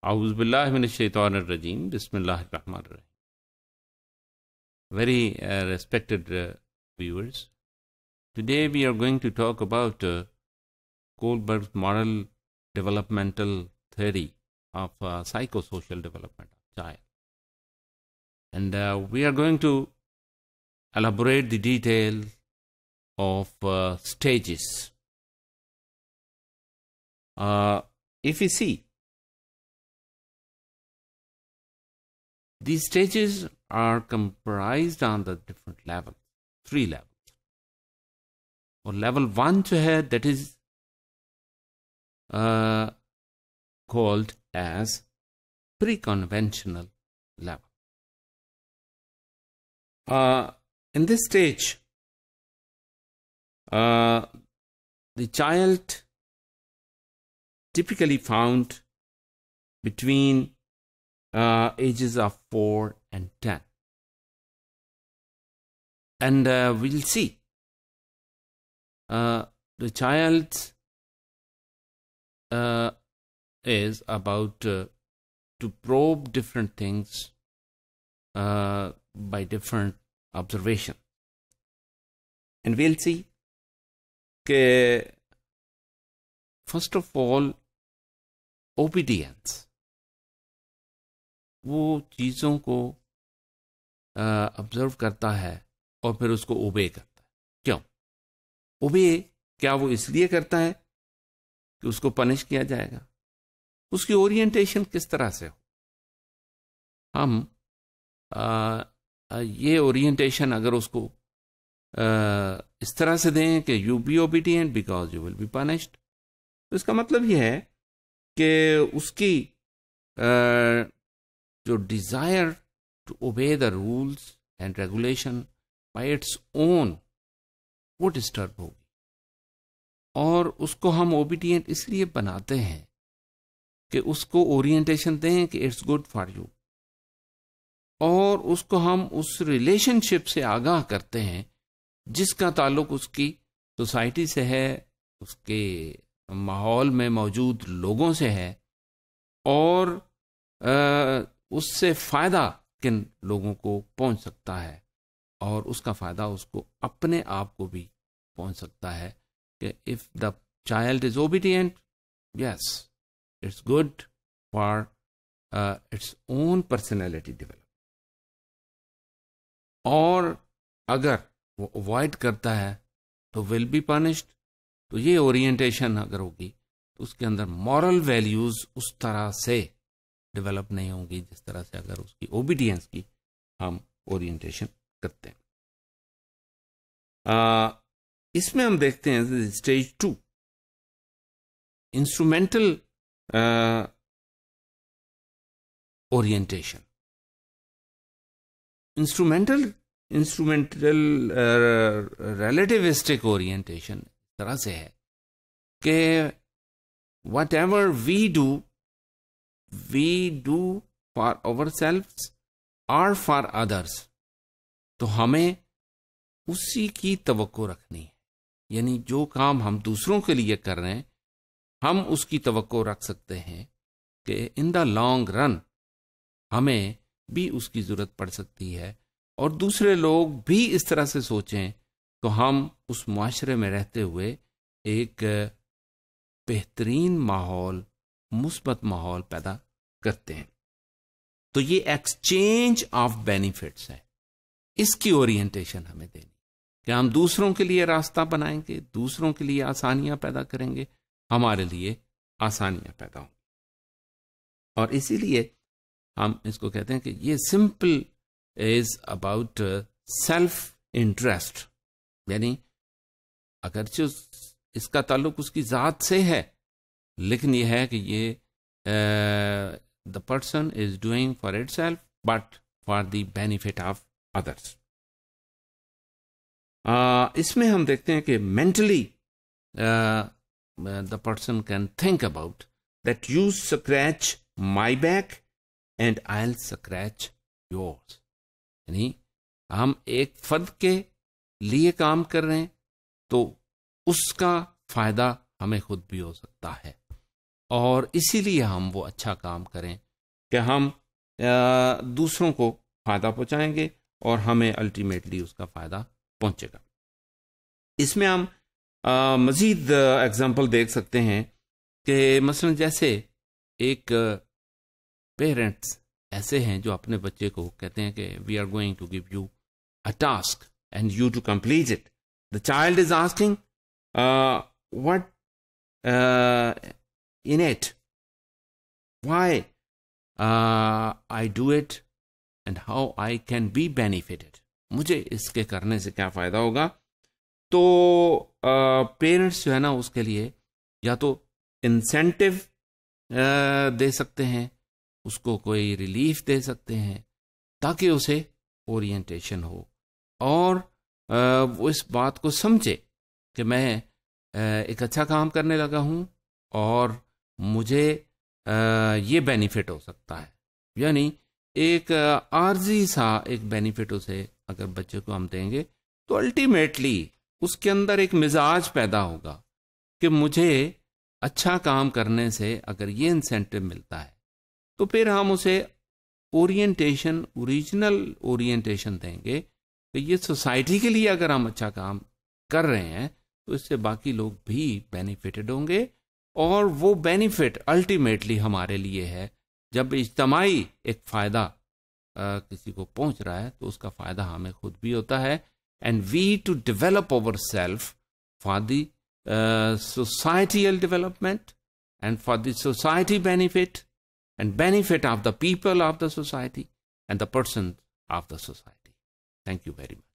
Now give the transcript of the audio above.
اعوذ باللہ من الشیطان الرجیم بسم اللہ الرحمن الرحیم. Very respected viewers, today we are going to talk about Kohlberg's moral developmental theory of psychosocial development of child. And we are going to elaborate the details of stages. If we see, these stages are comprised on the different levels, 3 levels. اور level 1 جو ہے that is called as pre-conventional level. In this stage, the child typically found between ages of 4 and 10. And we'll see the child is about to probe different things by different observation. And we'll see that first of all, obedience. وہ چیزوں کو observe کرتا ہے اور پھر اس کو obey کرتا ہے. کیوں اوبے؟ کیا وہ اس لیے کرتا ہے کہ اس کو پنش کیا جائے گا؟ اس کی اورینٹیشن کس طرح سے ہو؟ ہم یہ اورینٹیشن اگر اس کو اس طرح سے دیں کہ you be obedient because you will be punished, تو اس کا مطلب یہ ہے کہ اس کی جو desire to obey the rules and regulation by its own وہ ڈسٹرب ہوگی. اور اس کو ہم اوبیڈینٹ اس لیے بناتے ہیں کہ اس کو اورینٹیشن دیں کہ اٹس گڈ فار یو، اور اس کو ہم اس ریلیشن شپ سے آگاہ کرتے ہیں جس کا تعلق اس کی سوسائٹی سے ہے، اس کے ماحول میں موجود لوگوں سے ہے، اور اس سے فائدہ کن لوگوں کو پہنچ سکتا ہے، اور اس کا فائدہ اس کو اپنے آپ کو بھی پہنچ سکتا ہے کہ if the child is obedient, yes, it's good for its own personality development. اور اگر وہ اوائڈ کرتا ہے تو will be punished. تو یہ اورینٹیشن اگر ہوگی تو اس کے اندر مورل ویلیوز اس طرح سے ڈیولپ نہیں ہوں گی جس طرح سے اگر اس کی اوبیڈینس کی ہم اورینٹیشن کرتے ہیں. اس میں ہم دیکھتے ہیں stage 2 instrumental orientation. Instrumental relativistic orientation اس طرح سے ہے کہ whatever we do for ourselves اور فار ادرس، تو ہمیں اسی کی توقع رکھنی ہے. یعنی جو کام ہم دوسروں کے لیے کر رہے ہیں ہم اس کی توقع رکھ سکتے ہیں کہ ان دا لانگ رن ہمیں بھی اس کی ضرورت پڑ سکتی ہے، اور دوسرے لوگ بھی اس طرح سے سوچیں تو ہم اس معاشرے میں رہتے ہوئے ایک بہترین ماحول، مثبت ماحول پیدا کرتے ہیں. تو یہ ایکسچینج آف بینیفٹس ہے، اس کی اورینٹیشن ہمیں دینی کہ ہم دوسروں کے لیے راستہ بنائیں گے، دوسروں کے لیے آسانیاں پیدا کریں گے، ہمارے لیے آسانیاں پیدا ہوں گی. اور اسی لیے ہم اس کو کہتے ہیں کہ یہ simple is about self interest. یعنی اگرچہ اس کا تعلق اس کی ذات سے ہے، لیکن یہ ہے کہ یہ the person is doing for itself but for the benefit of others. اس میں ہم دیکھتے ہیں کہ mentally the person can think about that you scratch my back and I'll scratch yours. یعنی ہم ایک فرد کے لیے کام کر رہے ہیں تو اس کا فائدہ ہمیں خود بھی ہو سکتا ہے. اور اسی لیے ہم وہ اچھا کام کریں کہ ہم دوسروں کو فائدہ پہنچائیں گے اور ہمیں الٹیمیٹلی اس کا فائدہ پہنچے گا. اس میں ہم مزید اگزامپل دیکھ سکتے ہیں کہ مثلا جیسے ایک پیرنٹس ایسے ہیں جو اپنے بچے کو کہتے ہیں کہ we are going to give you a task and you to complete it. The child is asking what in it, why I do it and how I can be benefited. مجھے اس کے کرنے سے کیا فائدہ ہوگا. تو پیرنٹس جو ہے نا اس کے لیے یا تو انسینٹو دے سکتے ہیں, اس کو کوئی ریلیف دے سکتے ہیں تاکہ اسے اورینٹیشن ہو اور وہ اس بات کو سمجھے کہ میں ایک اچھا کام کرنے لگا ہوں اور مجھے یہ بینیفٹ ہو سکتا ہے. یعنی ایک عارضی سا ایک بینیفٹ اسے اگر بچے کو ہم دیں گے تو الٹیمیٹلی اس کے اندر ایک مزاج پیدا ہوگا کہ مجھے اچھا کام کرنے سے اگر یہ انسینٹو ملتا ہے تو پھر ہم اسے اورینٹیشن, اوریجنل اورینٹیشن دیں گے کہ یہ سوسائٹی کے لیے اگر ہم اچھا کام کر رہے ہیں تو اس سے باقی لوگ بھی بینیفٹڈ ہوں گے اور وہ بینیفٹ الٹیمیٹلی ہمارے لیے ہے. جب اجتماعی ایک فائدہ کسی کو پہنچ رہا ہے تو اس کا فائدہ ہمیں خود بھی ہوتا ہے. And we to develop our self for the societal development and for the society benefit and benefit of the people of the society and the person of the society. Thank you very much.